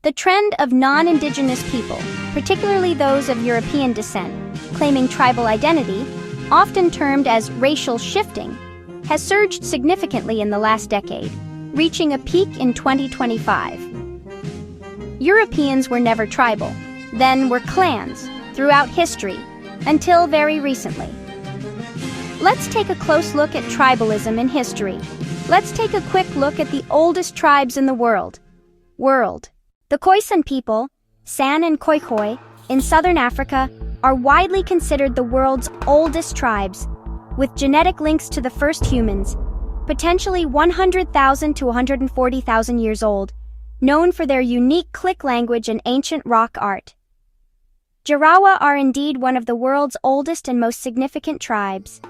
The trend of non-indigenous people, particularly those of European descent, claiming tribal identity, often termed as racial shifting, has surged significantly in the last decade, reaching a peak in 2025. Europeans were never tribal, then were clans throughout history, until very recently. Let's take a close look at tribalism in history. Let's take a quick look at the oldest tribes in the world. The Khoisan people, San and Khoikhoi, in southern Africa, are widely considered the world's oldest tribes, with genetic links to the first humans, potentially 100,000 to 140,000 years old, known for their unique click language and ancient rock art. Jarawa are indeed one of the world's oldest and most significant tribes.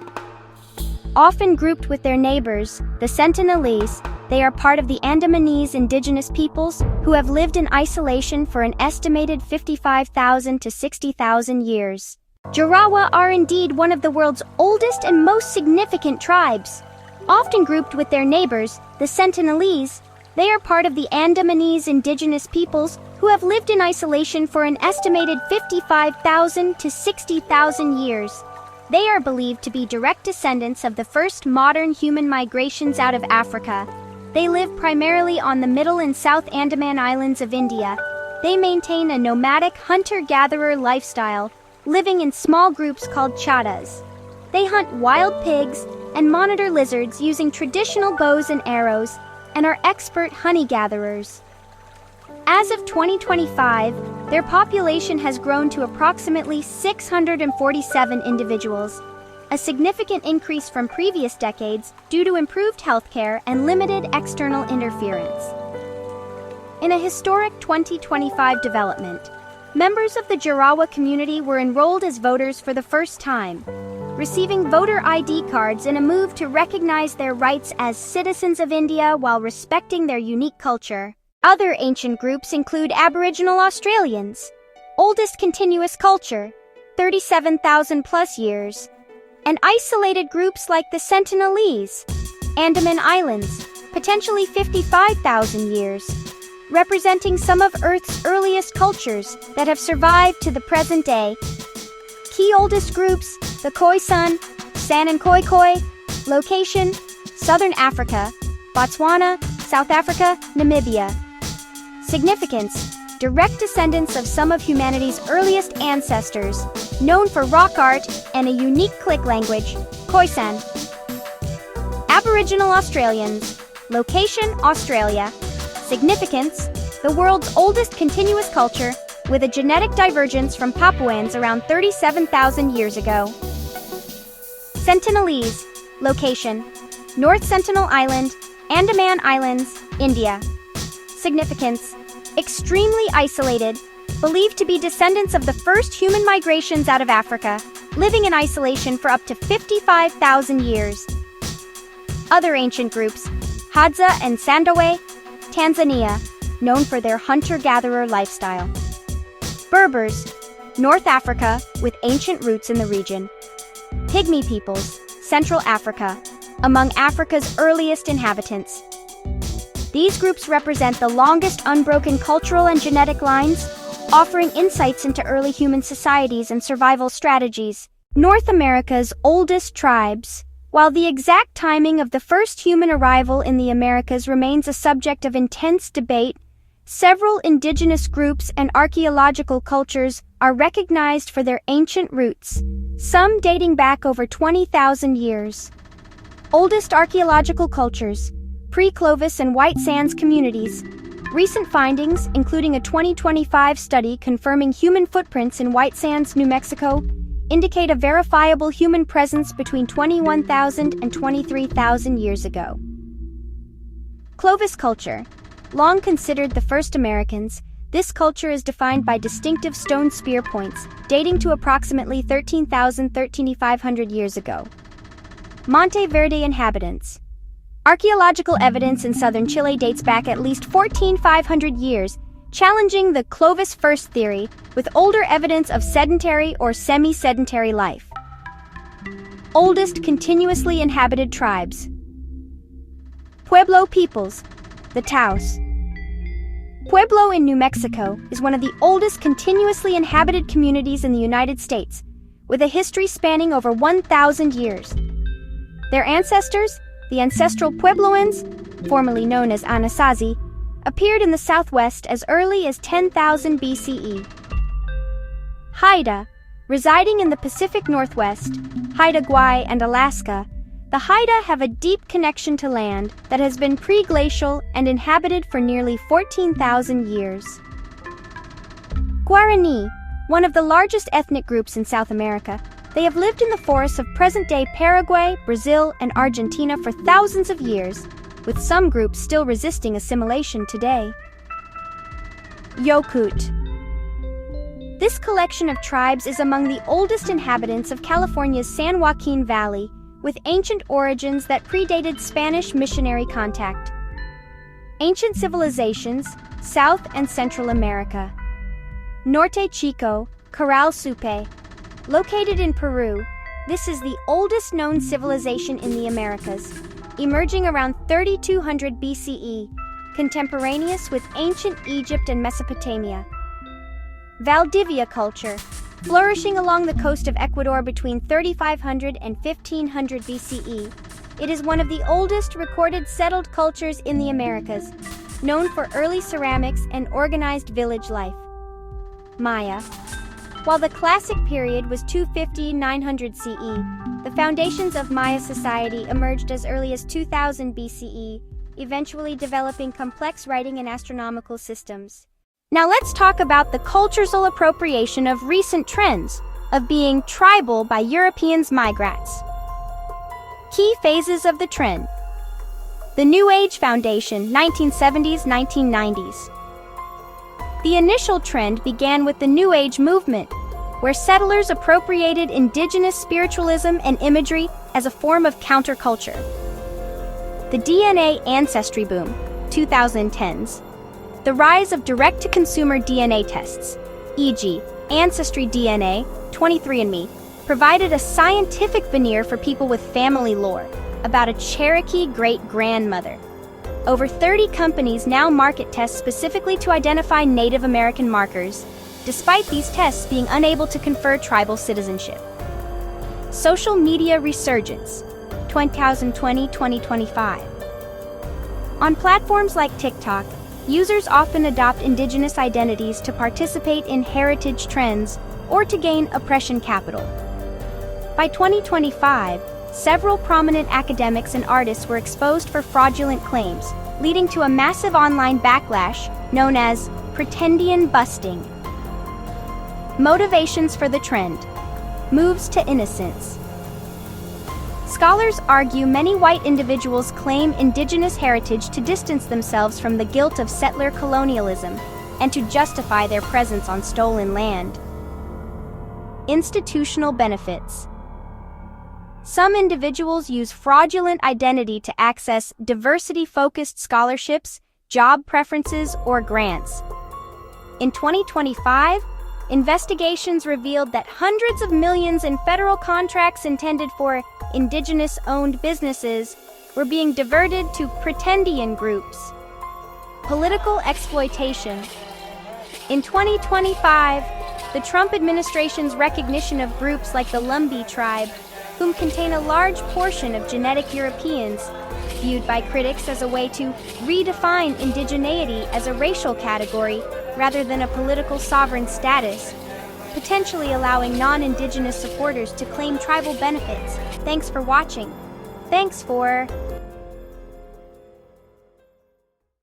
Often grouped with their neighbors, the Sentinelese, they are part of the Andamanese indigenous peoples who have lived in isolation for an estimated 55,000 to 60,000 years. Jarawa are indeed one of the world's oldest and most significant tribes. Often grouped with their neighbors, the Sentinelese, they are part of the Andamanese indigenous peoples who have lived in isolation for an estimated 55,000 to 60,000 years. They are believed to be direct descendants of the first modern human migrations out of Africa. They live primarily on the Middle and South Andaman Islands of India. They maintain a nomadic hunter-gatherer lifestyle, living in small groups called chadas. They hunt wild pigs and monitor lizards using traditional bows and arrows, and are expert honey gatherers. As of 2025, their population has grown to approximately 647 individuals, a significant increase from previous decades due to improved healthcare and limited external interference. In a historic 2025 development, members of the Jarawa community were enrolled as voters for the first time, receiving voter ID cards in a move to recognize their rights as citizens of India while respecting their unique culture. Other ancient groups include Aboriginal Australians, oldest continuous culture, 37,000 plus years, and isolated groups like the Sentinelese, Andaman Islands, potentially 55,000 years, representing some of Earth's earliest cultures that have survived to the present day. Key oldest groups, the Khoisan, San and Khoikhoi, location, Southern Africa, Botswana, South Africa, Namibia. Significance, direct descendants of some of humanity's earliest ancestors, known for rock art and a unique click language, Khoisan. Aboriginal Australians, location, Australia. Significance, the world's oldest continuous culture, with a genetic divergence from Papuans around 37,000 years ago. Sentinelese, location, North Sentinel Island, Andaman Islands, India. Significance, extremely isolated, believed to be descendants of the first human migrations out of Africa, living in isolation for up to 55,000 years. Other ancient groups, Hadza and Sandawe, Tanzania, known for their hunter-gatherer lifestyle. Berbers, North Africa, with ancient roots in the region. Pygmy peoples, Central Africa, among Africa's earliest inhabitants. These groups represent the longest unbroken cultural and genetic lines, offering insights into early human societies and survival strategies. North America's oldest tribes. While the exact timing of the first human arrival in the Americas remains a subject of intense debate, several indigenous groups and archaeological cultures are recognized for their ancient roots, some dating back over 20,000 years. Oldest archaeological cultures, pre-Clovis and White Sands communities. Recent findings, including a 2025 study confirming human footprints in White Sands, New Mexico, indicate a verifiable human presence between 21,000 and 23,000 years ago. Clovis culture. Long considered the first Americans, this culture is defined by distinctive stone spear points, dating to approximately 13,500 years ago. Monte Verde inhabitants. Archaeological evidence in southern Chile dates back at least 14,500 years, challenging the Clovis first theory, with older evidence of sedentary or semi-sedentary life. Oldest continuously inhabited tribes. Pueblo peoples, the Taos. Pueblo in New Mexico is one of the oldest continuously inhabited communities in the United States, with a history spanning over 1,000 years. Their ancestors, the ancestral Puebloans, formerly known as Anasazi, appeared in the Southwest as early as 10,000 BCE. Haida, residing in the Pacific Northwest, Haida Gwaii, and Alaska, the Haida have a deep connection to land that has been pre-glacial and inhabited for nearly 14,000 years. Guarani, one of the largest ethnic groups in South America, they have lived in the forests of present-day Paraguay, Brazil, and Argentina for thousands of years, with some groups still resisting assimilation today. Yokut. This collection of tribes is among the oldest inhabitants of California's San Joaquin Valley, with ancient origins that predated Spanish missionary contact. Ancient civilizations, South and Central America. Norte Chico, Corral Supe. Located in Peru, this is the oldest known civilization in the Americas, emerging around 3200 BCE, contemporaneous with ancient Egypt and Mesopotamia. Valdivia culture, flourishing along the coast of Ecuador between 3500 and 1500 BCE. It is one of the oldest recorded settled cultures in the Americas, known for early ceramics and organized village life. Maya. While the classic period was 250–900 CE, the foundations of Maya society emerged as early as 2000 BCE, eventually developing complex writing and astronomical systems. Now let's talk about the cultural appropriation of recent trends of being tribal by Europeans migrants. Key phases of the trend. The New Age Foundation, 1970s–1990s. The initial trend began with the New Age movement, where settlers appropriated indigenous spiritualism and imagery as a form of counterculture. The DNA ancestry boom, 2010s. The rise of direct-to-consumer DNA tests, e.g., Ancestry DNA, 23andMe, provided a scientific veneer for people with family lore about a Cherokee great-grandmother. Over 30 companies now market tests specifically to identify Native American markers, despite these tests being unable to confer tribal citizenship. Social media resurgence, 2020–2025. On platforms like TikTok, users often adopt indigenous identities to participate in heritage trends or to gain oppression capital. By 2025, several prominent academics and artists were exposed for fraudulent claims, leading to a massive online backlash known as pretendian busting. Motivations for the trend. Moves to innocence. Scholars argue many white individuals claim indigenous heritage to distance themselves from the guilt of settler colonialism and to justify their presence on stolen land. Institutional benefits. Some individuals use fraudulent identity to access diversity-focused scholarships, job preferences, or grants. In 2025, investigations revealed that hundreds of millions in federal contracts intended for indigenous-owned businesses were being diverted to pretendian groups. Political exploitation. In 2025, the Trump administration's recognition of groups like the Lumbee tribe, whom contain a large portion of genetic Europeans, viewed by critics as a way to redefine indigeneity as a racial category rather than a political sovereign status, potentially allowing non-indigenous supporters to claim tribal benefits. Thanks for watching. Thanks for